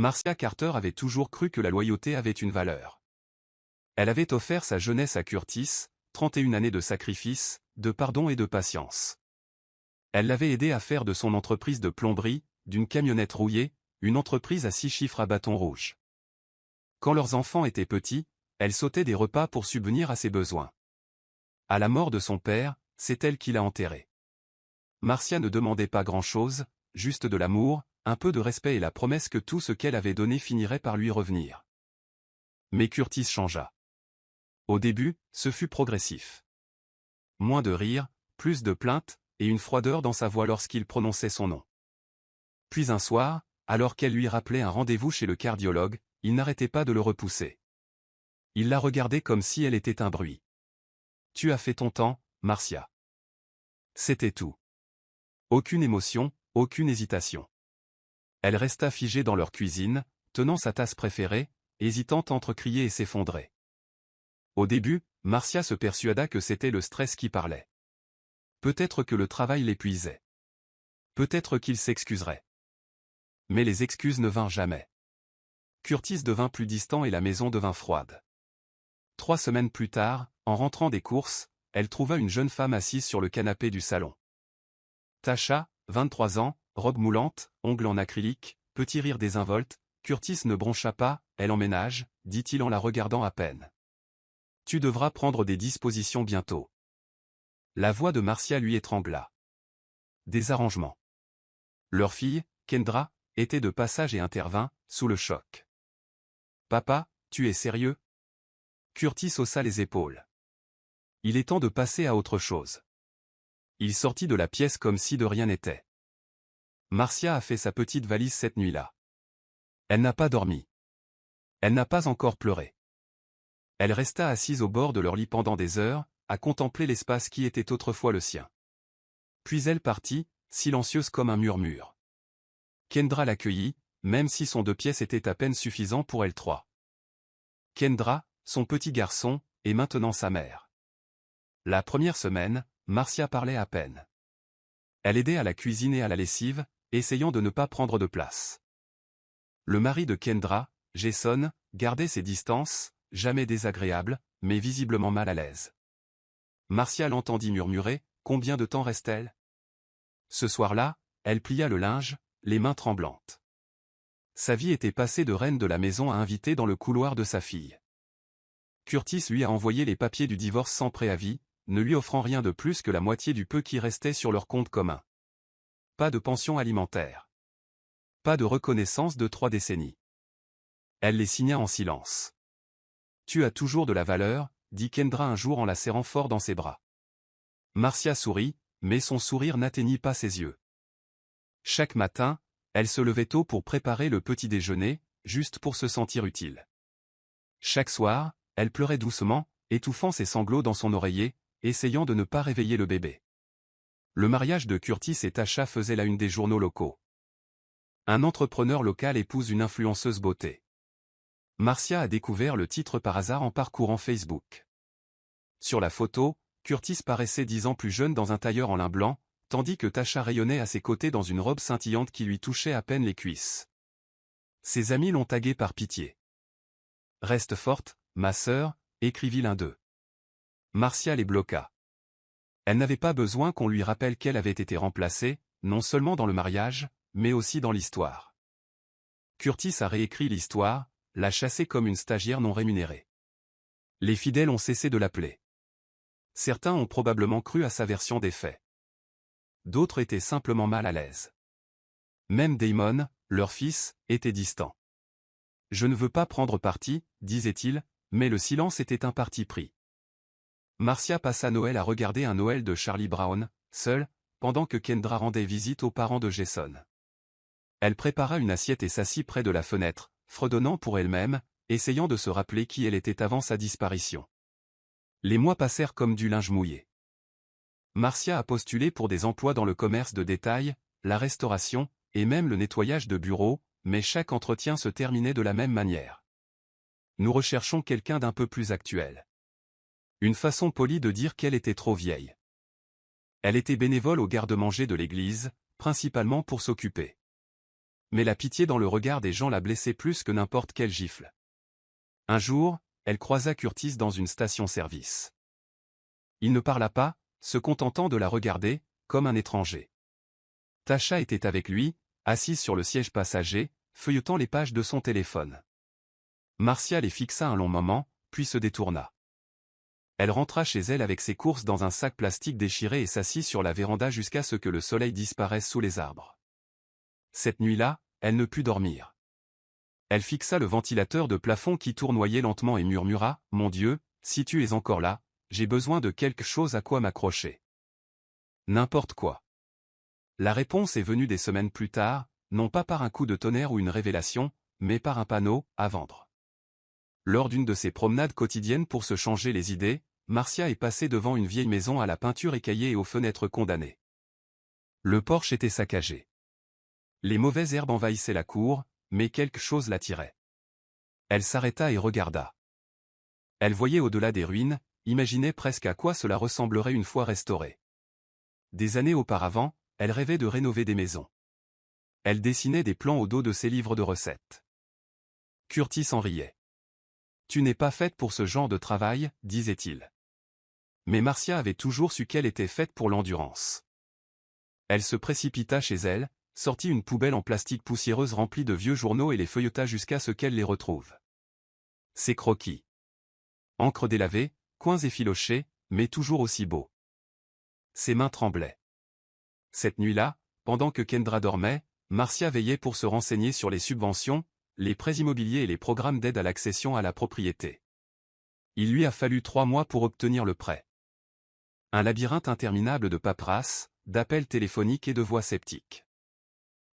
Marcia Carter avait toujours cru que la loyauté avait une valeur. Elle avait offert sa jeunesse à Curtis, 31 années de sacrifice, de pardon et de patience. Elle l'avait aidé à faire de son entreprise de plomberie, d'une camionnette rouillée, une entreprise à 6 chiffres à bâton rouge. Quand leurs enfants étaient petits, elle sautait des repas pour subvenir à ses besoins. À la mort de son père, c'est elle qui l'a enterré. Marcia ne demandait pas grand-chose, juste de l'amour, un peu de respect et la promesse que tout ce qu'elle avait donné finirait par lui revenir. Mais Curtis changea. Au début, ce fut progressif. Moins de rire, plus de plaintes, et une froideur dans sa voix lorsqu'il prononçait son nom. Puis un soir, alors qu'elle lui rappelait un rendez-vous chez le cardiologue, il n'arrêtait pas de le repousser. Il la regardait comme si elle était un bruit. « Tu as fait ton temps, Marcia. » C'était tout. Aucune émotion, aucune hésitation. Elle resta figée dans leur cuisine, tenant sa tasse préférée, hésitant entre crier et s'effondrer. Au début, Marcia se persuada que c'était le stress qui parlait. Peut-être que le travail l'épuisait. Peut-être qu'il s'excuserait. Mais les excuses ne vinrent jamais. Curtis devint plus distant et la maison devint froide. 3 semaines plus tard, en rentrant des courses, elle trouva une jeune femme assise sur le canapé du salon. Tasha, 23 ans, robe moulante, ongles en acrylique, petit rire désinvolte. Curtis ne broncha pas, elle emménage, dit-il en la regardant à peine. Tu devras prendre des dispositions bientôt. La voix de Marcia lui étrangla. Des arrangements. Leur fille, Kendra, était de passage et intervint, sous le choc. Papa, tu es sérieux? Curtis haussa les épaules. Il est temps de passer à autre chose. Il sortit de la pièce comme si de rien n'était. Marcia a fait sa petite valise cette nuit-là. Elle n'a pas dormi. Elle n'a pas encore pleuré. Elle resta assise au bord de leur lit pendant des heures, à contempler l'espace qui était autrefois le sien. Puis elle partit, silencieuse comme un murmure. Kendra l'accueillit, même si son 2 pièces était à peine suffisant pour elle 3. Kendra, son petit garçon, est maintenant sa mère. La première semaine, Marcia parlait à peine. Elle aidait à la cuisine et à la lessive, essayant de ne pas prendre de place. Le mari de Kendra, Jason, gardait ses distances, jamais désagréable, mais visiblement mal à l'aise. Marcia l'entendit murmurer, « Combien de temps reste-t-elle » Ce soir-là, elle plia le linge, les mains tremblantes. Sa vie était passée de reine de la maison à invitée dans le couloir de sa fille. Curtis lui a envoyé les papiers du divorce sans préavis, ne lui offrant rien de plus que la moitié du peu qui restait sur leur compte commun. Pas de pension alimentaire. Pas de reconnaissance de 3 décennies. Elle les signa en silence. « Tu as toujours de la valeur », dit Kendra un jour en la serrant fort dans ses bras. Marcia sourit, mais son sourire n'atteignit pas ses yeux. Chaque matin, elle se levait tôt pour préparer le petit déjeuner, juste pour se sentir utile. Chaque soir, elle pleurait doucement, étouffant ses sanglots dans son oreiller, essayant de ne pas réveiller le bébé. Le mariage de Curtis et Tasha faisait la une des journaux locaux. Un entrepreneur local épouse une influenceuse beauté. Marcia a découvert le titre par hasard en parcourant Facebook. Sur la photo, Curtis paraissait 10 ans plus jeune dans un tailleur en lin blanc, tandis que Tasha rayonnait à ses côtés dans une robe scintillante qui lui touchait à peine les cuisses. Ses amis l'ont taguée par pitié. « Reste forte, ma sœur », écrivit l'un d'eux. Marcia les bloqua. Elle n'avait pas besoin qu'on lui rappelle qu'elle avait été remplacée, non seulement dans le mariage, mais aussi dans l'histoire. Curtis a réécrit l'histoire, l'a chassée comme une stagiaire non rémunérée. Les fidèles ont cessé de l'appeler. Certains ont probablement cru à sa version des faits. D'autres étaient simplement mal à l'aise. Même Damon, leur fils, était distant. « Je ne veux pas prendre parti », disait-il, mais le silence était un parti pris. Marcia passa Noël à regarder un Noël de Charlie Brown, seule, pendant que Kendra rendait visite aux parents de Jason. Elle prépara une assiette et s'assit près de la fenêtre, fredonnant pour elle-même, essayant de se rappeler qui elle était avant sa disparition. Les mois passèrent comme du linge mouillé. Marcia a postulé pour des emplois dans le commerce de détail, la restauration, et même le nettoyage de bureaux, mais chaque entretien se terminait de la même manière. Nous recherchons quelqu'un d'un peu plus actuel. Une façon polie de dire qu'elle était trop vieille. Elle était bénévole au garde-manger de l'église, principalement pour s'occuper Mais la pitié dans le regard des gens la blessait plus que n'importe quelle gifle. Un jour, elle croisa Curtis dans une station-service. Il ne parla pas, se contentant de la regarder, comme un étranger. Tasha était avec lui, assise sur le siège passager, feuilletant les pages de son téléphone. Marcia les fixa un long moment, puis se détourna. Elle rentra chez elle avec ses courses dans un sac plastique déchiré et s'assit sur la véranda jusqu'à ce que le soleil disparaisse sous les arbres. Cette nuit-là, elle ne put dormir. Elle fixa le ventilateur de plafond qui tournoyait lentement et murmura « Mon Dieu, si tu es encore là, j'ai besoin de quelque chose à quoi m'accrocher. » N'importe quoi. La réponse est venue des semaines plus tard, non pas par un coup de tonnerre ou une révélation, mais par un panneau « À vendre ». Lors d'une de ses promenades quotidiennes pour se changer les idées, Marcia est passée devant une vieille maison à la peinture écaillée et aux fenêtres condamnées. Le porche était saccagé. Les mauvaises herbes envahissaient la cour, mais quelque chose l'attirait. Elle s'arrêta et regarda. Elle voyait au-delà des ruines, imaginait presque à quoi cela ressemblerait une fois restauré. Des années auparavant, elle rêvait de rénover des maisons. Elle dessinait des plans au dos de ses livres de recettes. Curtis en riait. « Tu n'es pas faite pour ce genre de travail, disait-il. » Mais Marcia avait toujours su qu'elle était faite pour l'endurance. Elle se précipita chez elle, sortit une poubelle en plastique poussiéreuse remplie de vieux journaux et les feuilleta jusqu'à ce qu'elle les retrouve. Ses croquis. Encre délavée, coins effilochés, mais toujours aussi beaux. Ses mains tremblaient. Cette nuit-là, pendant que Kendra dormait, Marcia veillait pour se renseigner sur les subventions, les prêts immobiliers et les programmes d'aide à l'accession à la propriété. Il lui a fallu 3 mois pour obtenir le prêt. Un labyrinthe interminable de paperasse, d'appels téléphoniques et de voix sceptiques.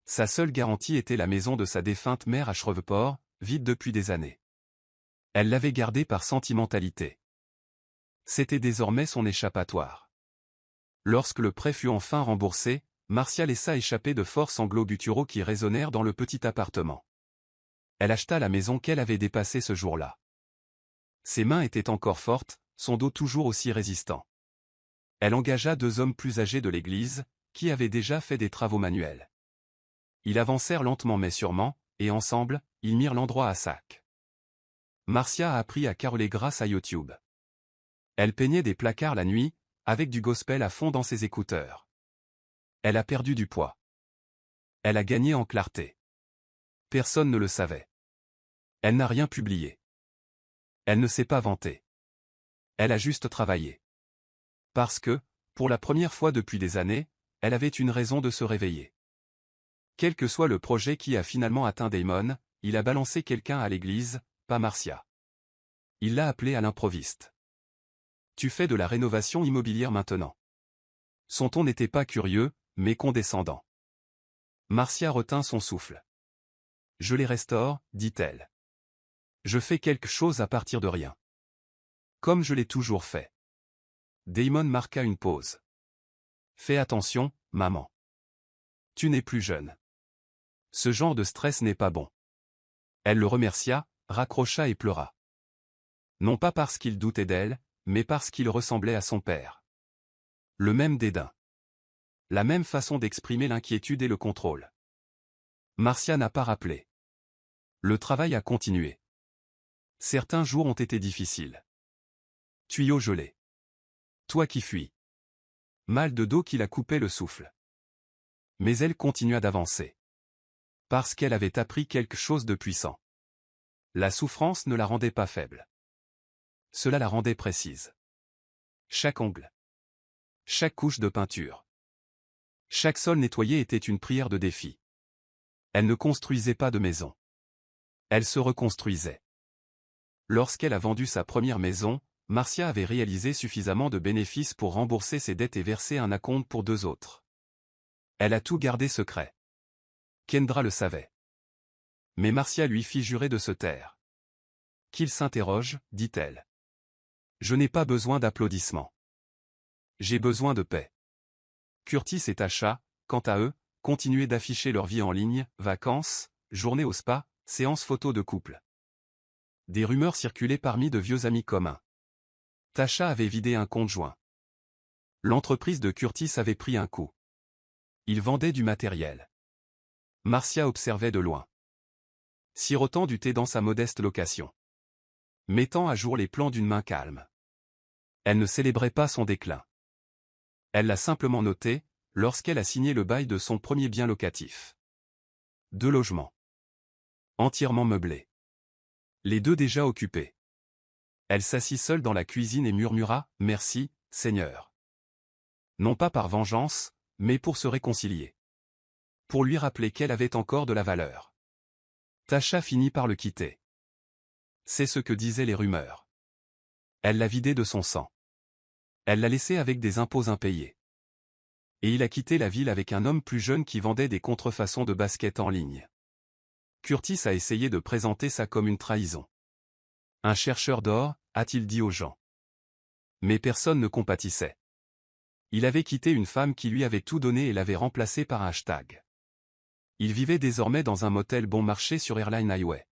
Sa seule garantie était la maison de sa défunte mère à Shreveport, vide depuis des années. Elle l'avait gardée par sentimentalité. C'était désormais son échappatoire. Lorsque le prêt fut enfin remboursé, Marcia laissa échapper de forts sanglots gutturaux qui résonnèrent dans le petit appartement. Elle acheta la maison qu'elle avait dépassée ce jour-là. Ses mains étaient encore fortes, son dos toujours aussi résistant. Elle engagea 2 hommes plus âgés de l'église, qui avaient déjà fait des travaux manuels. Ils avancèrent lentement mais sûrement, et ensemble, ils mirent l'endroit à sac. Marcia a appris à caroler grâce à YouTube. Elle peignait des placards la nuit, avec du gospel à fond dans ses écouteurs. Elle a perdu du poids. Elle a gagné en clarté. Personne ne le savait. Elle n'a rien publié. Elle ne s'est pas vantée. Elle a juste travaillé. Parce que, pour la première fois depuis des années, elle avait une raison de se réveiller. Quel que soit le projet qui a finalement atteint Damon, il a balancé quelqu'un à l'église, pas Marcia. Il l'a appelé à l'improviste. Tu fais de la rénovation immobilière maintenant. Son ton n'était pas curieux, mais condescendant. Marcia retint son souffle. Je les restaure, dit-elle. Je fais quelque chose à partir de rien. Comme je l'ai toujours fait. Damon marqua une pause. Fais attention, maman. Tu n'es plus jeune. Ce genre de stress n'est pas bon. Elle le remercia, raccrocha et pleura. Non pas parce qu'il doutait d'elle, mais parce qu'il ressemblait à son père. Le même dédain. La même façon d'exprimer l'inquiétude et le contrôle. Marcia n'a pas rappelé. Le travail a continué. Certains jours ont été difficiles. Tuyau gelé. Toi qui fuis. Mal de dos qui la coupait le souffle. Mais elle continua d'avancer. Parce qu'elle avait appris quelque chose de puissant. La souffrance ne la rendait pas faible. Cela la rendait précise. Chaque ongle. Chaque couche de peinture. Chaque sol nettoyé était une prière de défi. Elle ne construisait pas de maison. Elle se reconstruisait. Lorsqu'elle a vendu sa première maison, Marcia avait réalisé suffisamment de bénéfices pour rembourser ses dettes et verser un acompte pour 2 autres. Elle a tout gardé secret. Kendra le savait. Mais Marcia lui fit jurer de se taire. Qu'il s'interroge, dit-elle. Je n'ai pas besoin d'applaudissements. J'ai besoin de paix. Curtis et Tasha, quant à eux, continuaient d'afficher leur vie en ligne, vacances, journées au spa, séances photos de couple. Des rumeurs circulaient parmi de vieux amis communs. Tasha avait vidé un compte joint. L'entreprise de Curtis avait pris un coup. Il vendait du matériel. Marcia observait de loin. Sirotant du thé dans sa modeste location. Mettant à jour les plans d'une main calme. Elle ne célébrait pas son déclin. Elle l'a simplement noté, lorsqu'elle a signé le bail de son premier bien locatif. 2 logements. Entièrement meublés. Les 2 déjà occupés. Elle s'assit seule dans la cuisine et murmura « Merci, Seigneur ». Non pas par vengeance, mais pour se réconcilier. Pour lui rappeler qu'elle avait encore de la valeur. Tasha finit par le quitter. C'est ce que disaient les rumeurs. Elle l'a vidé de son sang. Elle l'a laissé avec des impôts impayés. Et il a quitté la ville avec un homme plus jeune qui vendait des contrefaçons de baskets en ligne. Curtis a essayé de présenter ça comme une trahison. Un chercheur d'or, a-t-il dit aux gens. Mais personne ne compatissait. Il avait quitté une femme qui lui avait tout donné et l'avait remplacé par un hashtag. Il vivait désormais dans un motel bon marché sur Airline Highway.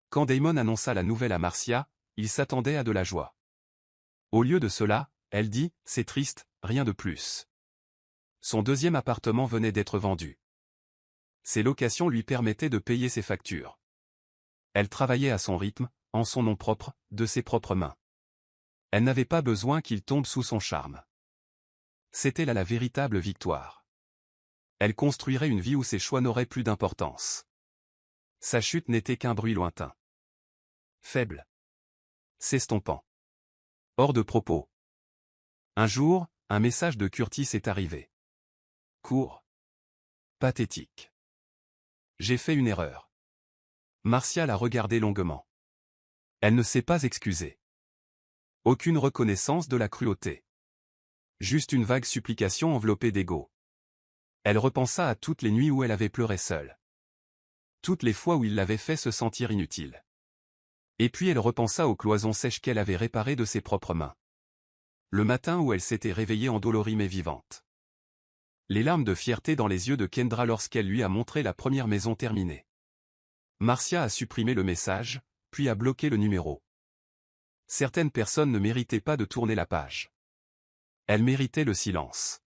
Quand Damon annonça la nouvelle à Marcia, il s'attendait à de la joie. Au lieu de cela, elle dit « C'est triste, rien de plus ». Son 2e appartement venait d'être vendu. Ses locations lui permettaient de payer ses factures. Elle travaillait à son rythme, en son nom propre, de ses propres mains. Elle n'avait pas besoin qu'il tombe sous son charme. C'était là la véritable victoire. Elle construirait une vie où ses choix n'auraient plus d'importance. Sa chute n'était qu'un bruit lointain. Faible. S'estompant. Hors de propos. Un jour, un message de Curtis est arrivé. Court. Pathétique. J'ai fait une erreur. Marcia l'a regardé longuement. Elle ne s'est pas excusée. Aucune reconnaissance de la cruauté. Juste une vague supplication enveloppée d'ego. Elle repensa à toutes les nuits où elle avait pleuré seule. Toutes les fois où il l'avait fait se sentir inutile. Et puis elle repensa aux cloisons sèches qu'elle avait réparées de ses propres mains. Le matin où elle s'était réveillée endolorie mais vivante. Les larmes de fierté dans les yeux de Kendra lorsqu'elle lui a montré la première maison terminée. Marcia a supprimé le message, puis a bloqué le numéro. Certaines personnes ne méritaient pas de tourner la page. Elles méritaient le silence.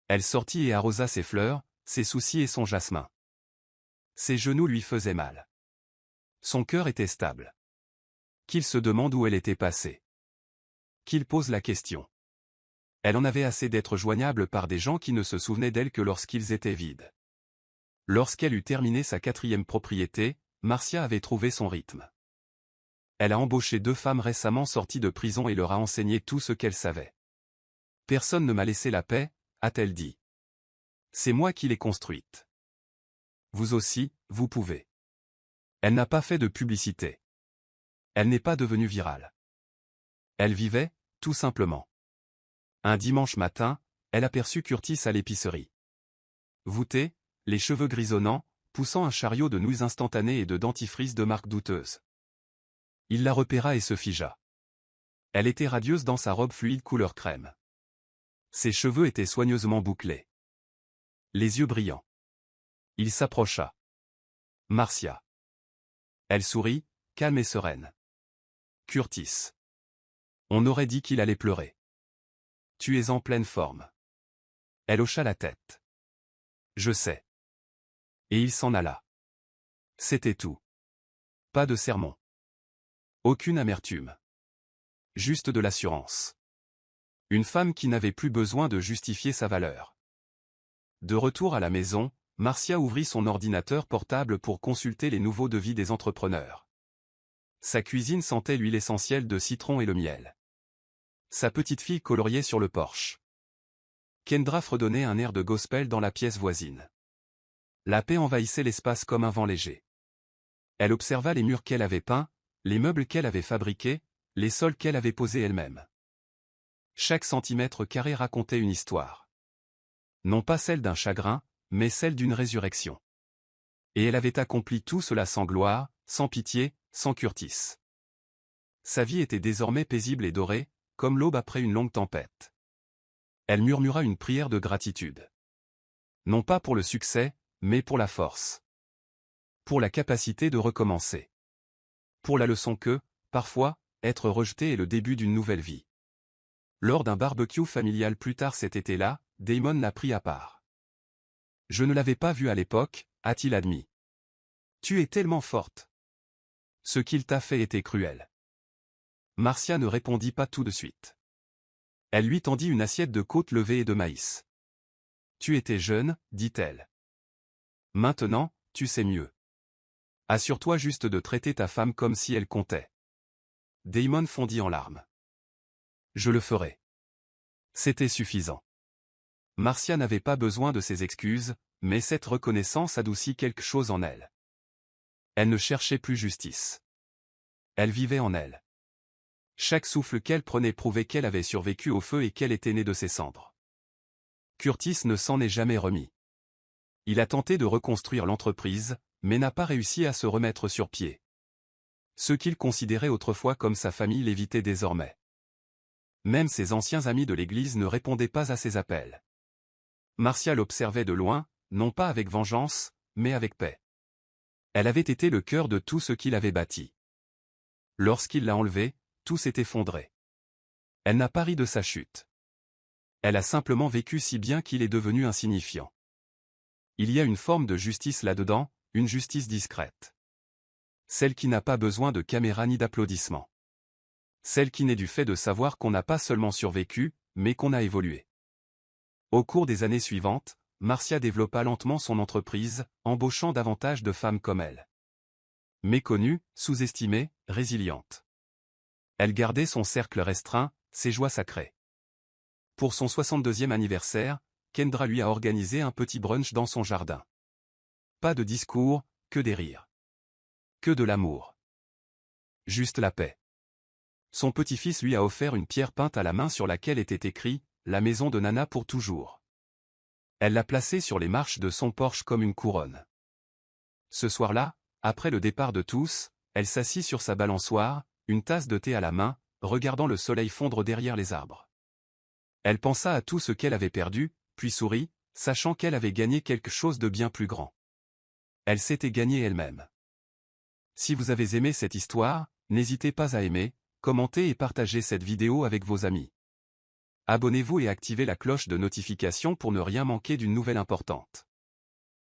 Elle sortit et arrosa ses fleurs, ses soucis et son jasmin. Ses genoux lui faisaient mal. Son cœur était stable. Qu'il se demande où elle était passée. Qu'il pose la question. Elle en avait assez d'être joignable par des gens qui ne se souvenaient d'elle que lorsqu'ils étaient vides. Lorsqu'elle eut terminé sa 4e propriété, Marcia avait trouvé son rythme. Elle a embauché 2 femmes récemment sorties de prison et leur a enseigné tout ce qu'elle savait. Personne ne m'a laissé la paix, a-t-elle dit. C'est moi qui l'ai construite. Vous aussi, vous pouvez. Elle n'a pas fait de publicité. Elle n'est pas devenue virale. Elle vivait, tout simplement. Un dimanche matin, elle aperçut Curtis à l'épicerie. Voûté, les cheveux grisonnants, poussant un chariot de nouilles instantanées et de dentifrice de marque douteuse. Il la repéra et se figea. Elle était radieuse dans sa robe fluide couleur crème. Ses cheveux étaient soigneusement bouclés. Les yeux brillants. Il s'approcha. Marcia. Elle sourit, calme et sereine. Curtis. On aurait dit qu'il allait pleurer. Tu es en pleine forme. Elle hocha la tête. Je sais. Et il s'en alla. C'était tout. Pas de sermon. Aucune amertume. Juste de l'assurance. Une femme qui n'avait plus besoin de justifier sa valeur. De retour à la maison, Marcia ouvrit son ordinateur portable pour consulter les nouveaux devis des entrepreneurs. Sa cuisine sentait l'huile essentielle de citron et le miel. Sa petite fille coloriait sur le porche. Kendra fredonnait un air de gospel dans la pièce voisine. La paix envahissait l'espace comme un vent léger. Elle observa les murs qu'elle avait peints, les meubles qu'elle avait fabriqués, les sols qu'elle avait posés elle-même. Chaque centimètre carré racontait une histoire. Non pas celle d'un chagrin, mais celle d'une résurrection. Et elle avait accompli tout cela sans gloire, sans pitié, sans Curtis. Sa vie était désormais paisible et dorée, comme l'aube après une longue tempête. Elle murmura une prière de gratitude. Non pas pour le succès, mais pour la force. Pour la capacité de recommencer. Pour la leçon que, parfois, être rejeté est le début d'une nouvelle vie. Lors d'un barbecue familial plus tard cet été-là, Damon l'a pris à part. Je ne l'avais pas vu à l'époque, a-t-il admis. Tu es tellement forte. Ce qu'il t'a fait était cruel. Marcia ne répondit pas tout de suite. Elle lui tendit une assiette de côtes levées et de maïs. Tu étais jeune, dit-elle. Maintenant, tu sais mieux. Assure-toi juste de traiter ta femme comme si elle comptait. Damon fondit en larmes. Je le ferai. C'était suffisant. Marcia n'avait pas besoin de ses excuses, mais cette reconnaissance adoucit quelque chose en elle. Elle ne cherchait plus justice. Elle vivait en elle. Chaque souffle qu'elle prenait prouvait qu'elle avait survécu au feu et qu'elle était née de ses cendres. Curtis ne s'en est jamais remis. Il a tenté de reconstruire l'entreprise, mais n'a pas réussi à se remettre sur pied. Ceux qu'il considérait autrefois comme sa famille l'évitaient désormais. Même ses anciens amis de l'église ne répondaient pas à ses appels. Marcia l'observait de loin, non pas avec vengeance, mais avec paix. Elle avait été le cœur de tout ce qu'il avait bâti. Lorsqu'il l'a enlevée, tout s'est effondré. Elle n'a pas ri de sa chute. Elle a simplement vécu si bien qu'il est devenu insignifiant. Il y a une forme de justice là-dedans, une justice discrète. Celle qui n'a pas besoin de caméra ni d'applaudissements. Celle qui naît du fait de savoir qu'on n'a pas seulement survécu, mais qu'on a évolué. Au cours des années suivantes, Marcia développa lentement son entreprise, embauchant davantage de femmes comme elle. Méconnue, sous-estimée, résiliente. Elle gardait son cercle restreint, ses joies sacrées. Pour son 62e anniversaire, Kendra lui a organisé un petit brunch dans son jardin. Pas de discours, que des rires. Que de l'amour. Juste la paix. Son petit-fils lui a offert une pierre peinte à la main sur laquelle était écrit « La maison de Nana pour toujours ». Elle l'a placée sur les marches de son porche comme une couronne. Ce soir-là, après le départ de tous, elle s'assit sur sa balançoire, une tasse de thé à la main, regardant le soleil fondre derrière les arbres. Elle pensa à tout ce qu'elle avait perdu, puis sourit, sachant qu'elle avait gagné quelque chose de bien plus grand. Elle s'était gagnée elle-même. Si vous avez aimé cette histoire, n'hésitez pas à aimer, commenter et partager cette vidéo avec vos amis. Abonnez-vous et activez la cloche de notification pour ne rien manquer d'une nouvelle importante.